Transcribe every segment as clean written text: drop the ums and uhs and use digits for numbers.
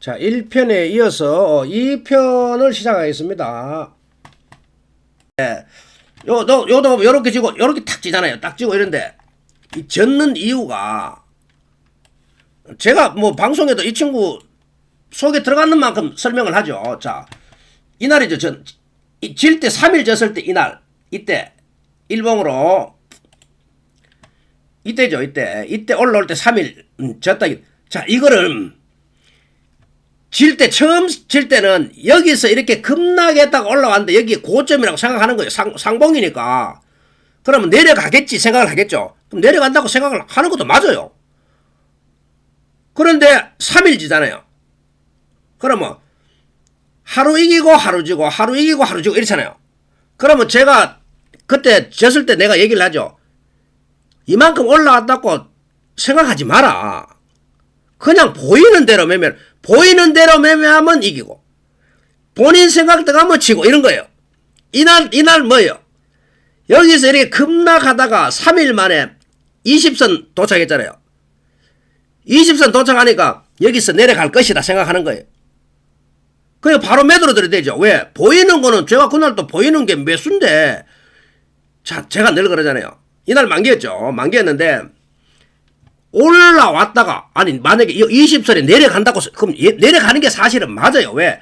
자, 1편에 이어서 2편을 시작하겠습니다. 네. 요도 요렇게 지고, 요렇게 탁 지잖아요. 딱 지고 이런데, 이 젓는 이유가, 제가 뭐 방송에도 이 친구 속에 들어가는 만큼 설명을 하죠. 자, 이날이죠. 질 때 3일 졌을 때 이날, 이때, 일봉으로, 이때죠. 이때 올라올 때 3일 졌다. 자, 이거를, 처음 질 때는 여기서 이렇게 급락했다가 올라왔는데 여기 고점이라고 생각하는 거예요. 상봉이니까. 그러면 내려가겠지 생각을 하겠죠. 그럼 내려간다고 생각을 하는 것도 맞아요. 그런데 3일 지잖아요. 그러면 하루 이기고 하루 지고 하루 이기고 하루 지고 이렇잖아요. 그러면 제가 그때 졌을 때 내가 얘기를 하죠. 이만큼 올라왔다고 생각하지 마라. 그냥 보이는 대로 매매하면 이기고, 본인 생각 들어가면 지고, 이런 거예요. 이날 뭐예요? 여기서 이렇게 급락하다가 3일 만에 20선 도착했잖아요. 20선 도착하니까 여기서 내려갈 것이다 생각하는 거예요. 그냥 바로 매도로 들어대죠. 왜? 보이는 거는, 제가 그날 또 보이는 게 매수인데, 자, 제가 늘 그러잖아요. 이날 만기였죠. 만기였는데, 올라왔다가, 아니, 만약에 20선에 내려간다고, 그럼 내려가는 게 사실은 맞아요. 왜?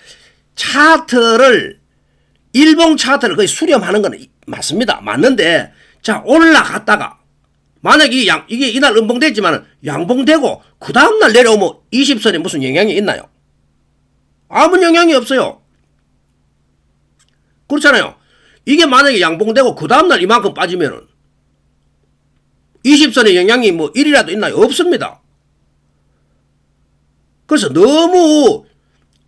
일봉 차트를 거의 수렴하는 건 맞습니다. 맞는데, 자, 올라갔다가, 만약에 이게 이날 음봉됐지만, 양봉되고, 그 다음날 내려오면 20선에 무슨 영향이 있나요? 아무 영향이 없어요. 그렇잖아요. 이게 만약에 양봉되고, 그 다음날 이만큼 빠지면은, 20선의 영향이 뭐 1이라도 있나요? 없습니다. 그래서 너무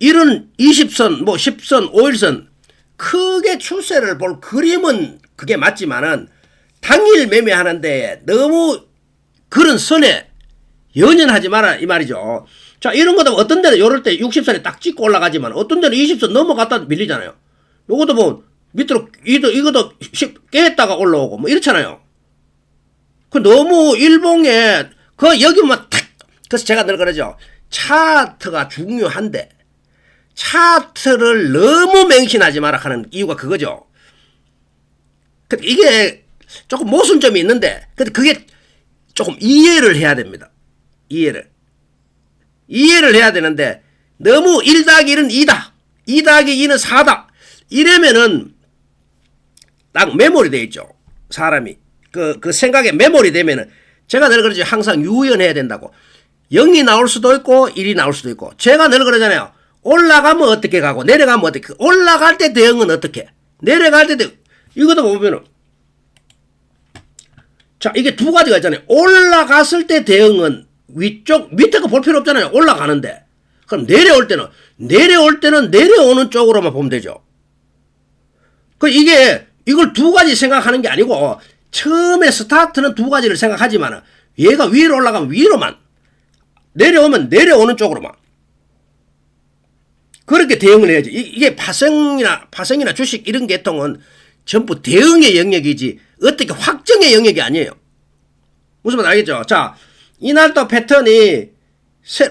이런 20선, 뭐 10선, 5일선 크게 추세를 볼 그림은 그게 맞지만은 당일 매매하는데 너무 그런 선에 연연하지 마라 이 말이죠. 자, 이런 것도 어떤 데는 요럴 때 60선에 딱 찍고 올라가지만 어떤 데는 20선 넘어갔다 밀리잖아요. 요것도 뭐 밑으로 이것도 깨했다가 올라오고 뭐 이렇잖아요. 그 너무 일봉에 여기만 탁. 그래서 제가 늘 그러죠. 차트가 중요한데 차트를 너무 맹신하지 마라 하는 이유가 그거죠. 이게 조금 모순점이 있는데 그게 조금 이해를 해야 됩니다. 이해를 해야 되는데 너무 1-1은 2다. 2-2는 4다. 이러면은 딱 메모리 돼 있죠. 사람이. 그 생각에 메모리 되면은 제가 늘 그러죠. 항상 유연해야 된다고. 0이 나올 수도 있고 1이 나올 수도 있고. 제가 늘 그러잖아요. 올라가면 어떻게 가고 내려가면 어떻게. 올라갈 때 대응은 어떻게. 내려갈 때 대응. 이것도 보면은 자, 이게 두 가지가 있잖아요. 올라갔을 때 대응은 밑에 거 볼 필요 없잖아요. 올라가는데. 그럼 내려올 때는 내려오는 쪽으로만 보면 되죠. 이걸 두 가지 생각하는 게 아니고 처음에 스타트는 두 가지를 생각하지만 얘가 위로 올라가면 위로만, 내려오면 내려오는 쪽으로만 그렇게 대응을 해야지. 이게 파생이나 주식 이런 계통은 전부 대응의 영역이지 어떻게 확정의 영역이 아니에요. 무슨 말 알겠죠? 자, 이날도 패턴이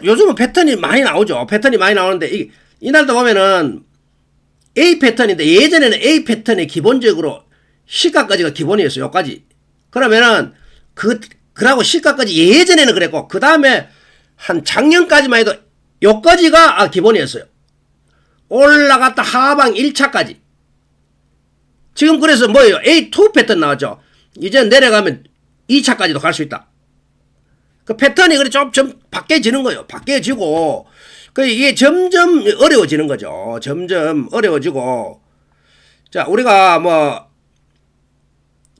요즘은 패턴이 많이 나오죠. 패턴이 많이 나오는데 이날도 보면은 A 패턴인데 예전에는 A 패턴이 기본적으로 시가까지가 기본이었어요. 요까지. 그러면은 그러고 시가까지 예전에는 그랬고 그 다음에 한 작년까지만 해도 요까지가 기본이었어요. 올라갔다 하방 1차까지. 지금 그래서 뭐예요? A2 패턴 나왔죠. 이제 내려가면 2차까지도 갈 수 있다. 그 패턴이 그래 좀 바뀌어지는 거예요. 바뀌어지고 이게 점점 어려워지는 거죠. 점점 어려워지고. 자, 우리가 뭐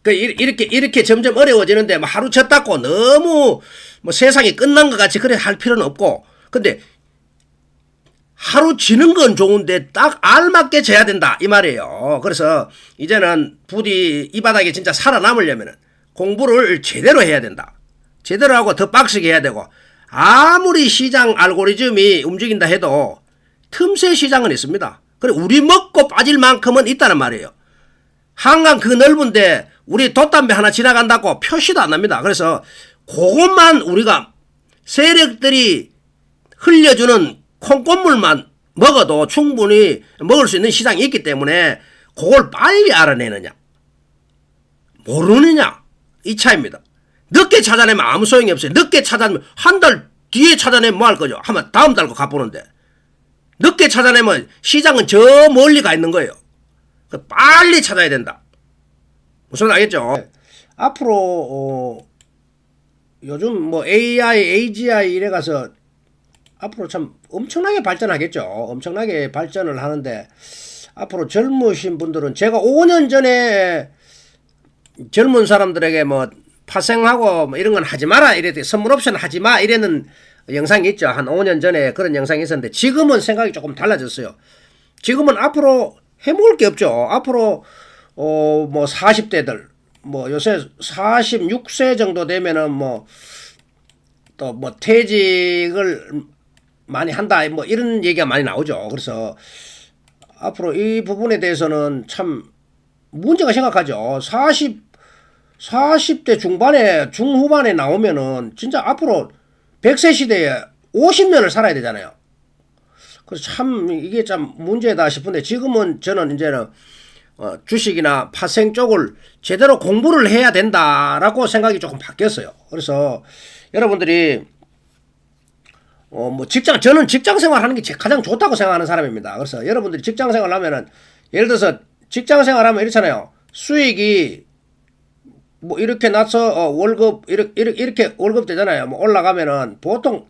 이렇게 점점 어려워지는데, 뭐 하루 졌다고 너무 뭐 세상이 끝난 것 같이 그래 할 필요는 없고, 근데 하루 지는 건 좋은데 딱 알맞게 져야 된다 이 말이에요. 그래서 이제는 부디 이 바닥에 진짜 살아남으려면 공부를 제대로 해야 된다. 제대로 하고 더 빡세게 해야 되고, 아무리 시장 알고리즘이 움직인다 해도 틈새 시장은 있습니다. 그래 우리 먹고 빠질 만큼은 있다는 말이에요. 한강 그 넓은데 우리 돛담배 하나 지나간다고 표시도 안 납니다. 그래서 그것만 우리가 세력들이 흘려주는 콩고물만 먹어도 충분히 먹을 수 있는 시장이 있기 때문에 그걸 빨리 알아내느냐 모르느냐 이 차이입니다. 늦게 찾아내면 아무 소용이 없어요. 늦게 찾아내면 한 달 뒤에 찾아내면 뭐 할 거죠? 하면 다음 달 거 갚보는데 늦게 찾아내면 시장은 저 멀리 가 있는 거예요. 빨리 찾아야 된다. 무슨 말 알겠죠? 앞으로 요즘 뭐 AI, AGI 이래 가서 앞으로 참 엄청나게 발전하겠죠. 엄청나게 발전을 하는데 앞으로 젊으신 분들은 제가 5년 전에 젊은 사람들에게 뭐 파생하고 뭐 이런 건 하지 마라 이랬더니 선물 옵션 하지 마 이래는 영상이 있죠. 한 5년 전에 그런 영상이 있었는데 지금은 생각이 조금 달라졌어요. 지금은 앞으로 해먹을 게 없죠. 앞으로 뭐 40대들 뭐 요새 46세 정도 되면은 뭐 또 뭐 퇴직을 많이 한다 뭐 이런 얘기가 많이 나오죠. 그래서 앞으로 이 부분에 대해서는 참 문제가 심각하죠. 40대 중반에 중후반에 나오면은 진짜 앞으로 100세 시대에 50년을 살아야 되잖아요. 그래서 참 이게 참 문제다 싶은데 지금은 저는 이제는 주식이나 파생 쪽을 제대로 공부를 해야 된다라고 생각이 조금 바뀌었어요. 그래서 여러분들이 뭐 저는 직장 생활하는 게 가장 좋다고 생각하는 사람입니다. 그래서 여러분들이 직장 생활하면은 예를 들어서 직장 생활하면 이렇잖아요. 수익이 뭐 이렇게 나서 월급 이렇게 월급 되잖아요. 뭐 올라가면은 보통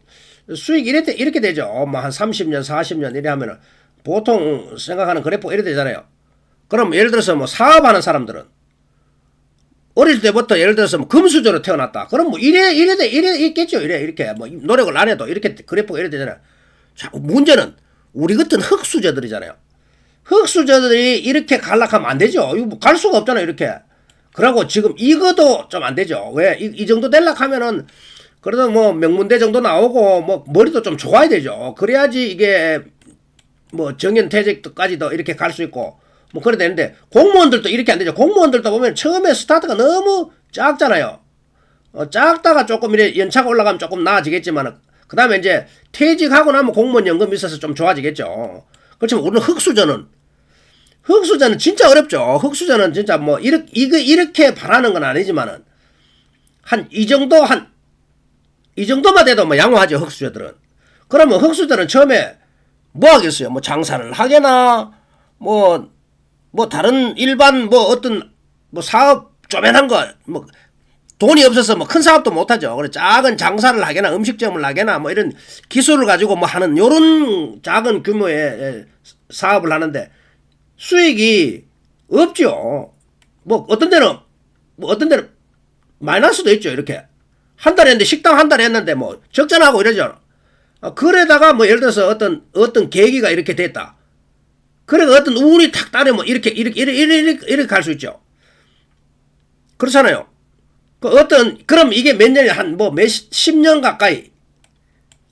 수익 이렇게 되죠. 뭐 한 30년, 40년 이래 하면은 보통 생각하는 그래프가 이래 되잖아요. 그럼 예를 들어서 뭐 사업하는 사람들은 어릴 때부터 예를 들어서 뭐 금수저로 태어났다. 그럼 뭐 이래 있겠죠. 이렇게 뭐 노력을 안 해도 이렇게 그래프가 이래 되잖아요. 자, 문제는 우리 같은 흙수저들이잖아요. 흙수저들이 이렇게 갈락하면 안 되죠. 이거 갈 수가 없잖아요. 이렇게. 그러고 지금 이거도 좀 안 되죠. 왜? 이 정도 될락 하면은 그래도 뭐 명문대 정도 나오고 뭐 머리도 좀 좋아야 되죠. 그래야지 이게 뭐 정년퇴직까지도 이렇게 갈 수 있고 뭐 그래야 되는데 공무원들도 이렇게 안 되죠. 공무원들도 보면 처음에 스타트가 너무 작잖아요. 작다가 조금 이래 연차가 올라가면 조금 나아지겠지만 그 다음에 이제 퇴직하고 나면 공무원 연금이 있어서 좀 좋아지겠죠. 그렇지만 우리는 흙수저는 진짜 어렵죠. 흙수저는 진짜 뭐 이렇게 바라는 건 아니지만은 이 정도만 돼도 뭐 양호하죠. 흙수저들은. 그러면 흙수저는 처음에 뭐 하겠어요? 뭐 장사를 하게나 뭐 다른 일반 뭐 어떤 뭐 사업 쪼맨한 거 뭐 돈이 없어서 뭐 큰 사업도 못 하죠. 그래 작은 장사를 하게나 음식점을 하게나 뭐 이런 기술을 가지고 뭐 하는 요런 작은 규모의 사업을 하는데 수익이 없죠. 뭐 어떤 데는 마이너스도 있죠. 이렇게 한 달에 했는데 식당 한 달에 했는데 뭐 적자나고 이러죠. 그러다가 뭐 예를 들어서 어떤 계기가 이렇게 됐다. 그러니까 어떤 운이 탁 따르면 이렇게 갈 수 있죠. 그렇잖아요. 그럼 이게 몇 년이 십 년 가까이.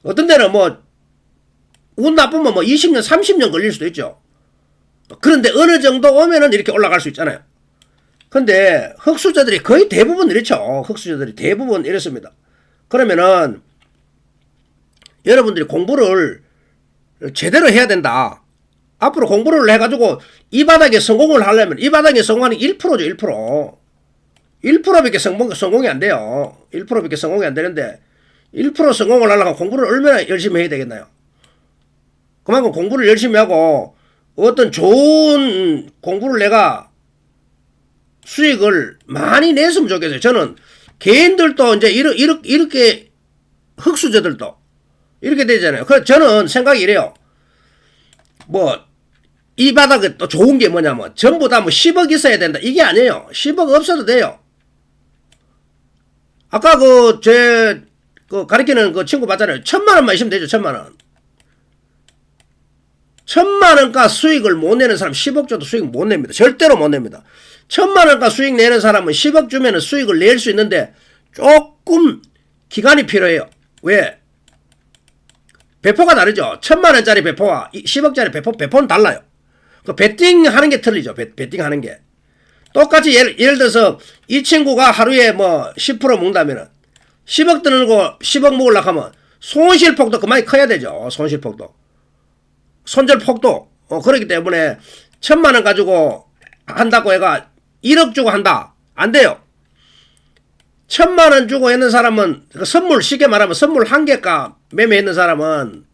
어떤 데는 뭐 운 나쁘면 뭐 20년, 30년 걸릴 수도 있죠. 그런데 어느 정도 오면은 이렇게 올라갈 수 있잖아요. 근데 흙수저들이 거의 대부분 이렇죠. 흙수저들이 대부분 이렇습니다. 그러면은 여러분들이 공부를 제대로 해야 된다. 앞으로 공부를 해가지고 이 바닥에 성공을 하려면 이 바닥에 성공하는 1%죠. 1%밖에 성공이 안 돼요. 1%밖에 성공이 안 되는데 1% 성공을 하려면 공부를 얼마나 열심히 해야 되겠나요? 그만큼 공부를 열심히 하고 어떤 좋은 공부를 내가 수익을 많이 냈으면 좋겠어요. 저는 개인들도 이제 이렇게 흙수저들도 이렇게 되잖아요. 그래서 저는 생각이 이래요. 뭐 이 바닥에 또 좋은 게 뭐냐면 전부 다 뭐 10억 있어야 된다. 이게 아니에요. 10억 없어도 돼요. 아까 제 가르치는 그 친구 봤잖아요. 1,000만 원만 있으면 되죠. 1,000만 원. 1,000만 원가 수익을 못 내는 사람 10억 줘도 수익 못 냅니다. 절대로 못 냅니다. 1,000만 원가 수익 내는 사람은 10억 주면은 수익을 낼 수 있는데 조금 기간이 필요해요. 왜? 배포가 다르죠. 1,000만 원짜리 배포와 10억짜리 배포는 달라요. 그 배팅 하는 게 틀리죠. 배팅 하는 게. 똑같이 예를 들어서 이 친구가 하루에 뭐 10% 먹는다면은 10억 들고 10억 먹으려고 하면 손실폭도 그만이 커야 되죠. 손실폭도. 손절폭도 그렇기 때문에 1,000만 원 가지고 한다고 해가 1억 주고 한다. 안 돼요. 1,000만 원 주고 했는 사람은 선물 쉽게 말하면 선물 1개가 매매했는 사람은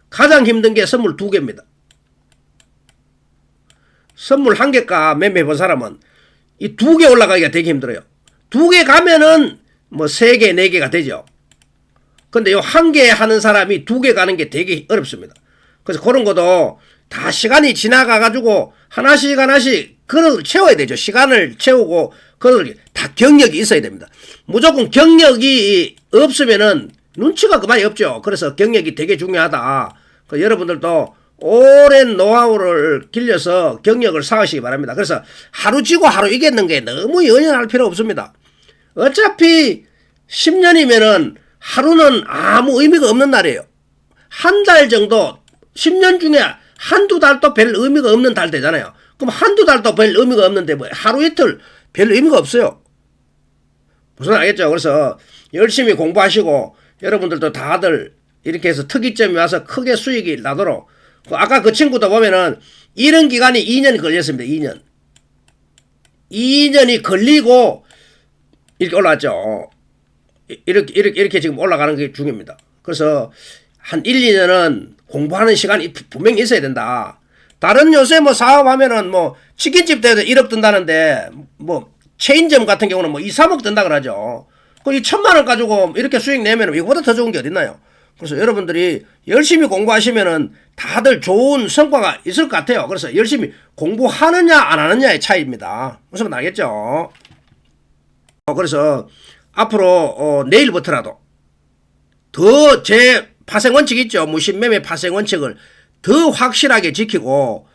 가장 힘든 게 선물 2개입니다. 선물 1개가 매매해본 사람은 이 2개 올라가기가 되게 힘들어요. 2개 가면은 뭐 3개, 4개가 되죠. 근데 요 1개 하는 사람이 2개 가는 게 되게 어렵습니다. 그래서 그런 것도 다 시간이 지나가가지고 하나씩 그걸 채워야 되죠. 시간을 채우고 그걸 다 경력이 있어야 됩니다. 무조건 경력이 없으면은 눈치가 그만이 없죠. 그래서 경력이 되게 중요하다. 여러분들도 오랜 노하우를 길러서 경력을 쌓으시기 바랍니다. 그래서 하루 지고 하루 이겼는 게 너무 연연할 필요 없습니다. 어차피 10년이면은 하루는 아무 의미가 없는 날이에요. 한 달 정도, 10년 중에 한두 달도 별 의미가 없는 달 되잖아요. 그럼 한두 달도 별 의미가 없는데 뭐 하루 이틀 별 의미가 없어요. 무슨 알겠죠? 그래서 열심히 공부하시고 여러분들도 다들 이렇게 해서 특이점이 와서 크게 수익이 나도록, 아까 그 친구도 보면은 이런 기간이 2년이 걸렸습니다. 2년이 걸리고 이렇게 올라왔죠. 이렇게 지금 올라가는 게 중요합니다. 그래서 한 1, 2년은 공부하는 시간이 분명히 있어야 된다. 다른 요새 뭐 사업하면은 뭐 치킨집 대도 1억 든다는데 뭐 체인점 같은 경우는 뭐 2, 3억 든다 그러죠. 그 이 1,000만 원 가지고 이렇게 수익 내면 이거보다 더 좋은 게 어딨나요? 그래서 여러분들이 열심히 공부하시면은 다들 좋은 성과가 있을 것 같아요. 그래서 열심히 공부하느냐 안 하느냐의 차이입니다. 무슨 말 알겠죠? 그래서 앞으로 내일부터라도 더 제 파생 원칙 있죠. 무신매매 파생 원칙을 더 확실하게 지키고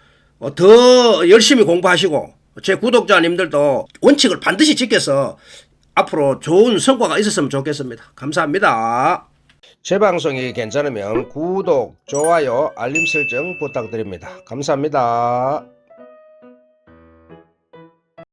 더 열심히 공부하시고 제 구독자님들도 원칙을 반드시 지켜서 앞으로 좋은 성과가 있었으면 좋겠습니다. 감사합니다. 제 방송이 괜찮으면 구독, 좋아요, 알림 설정 부탁드립니다. 감사합니다.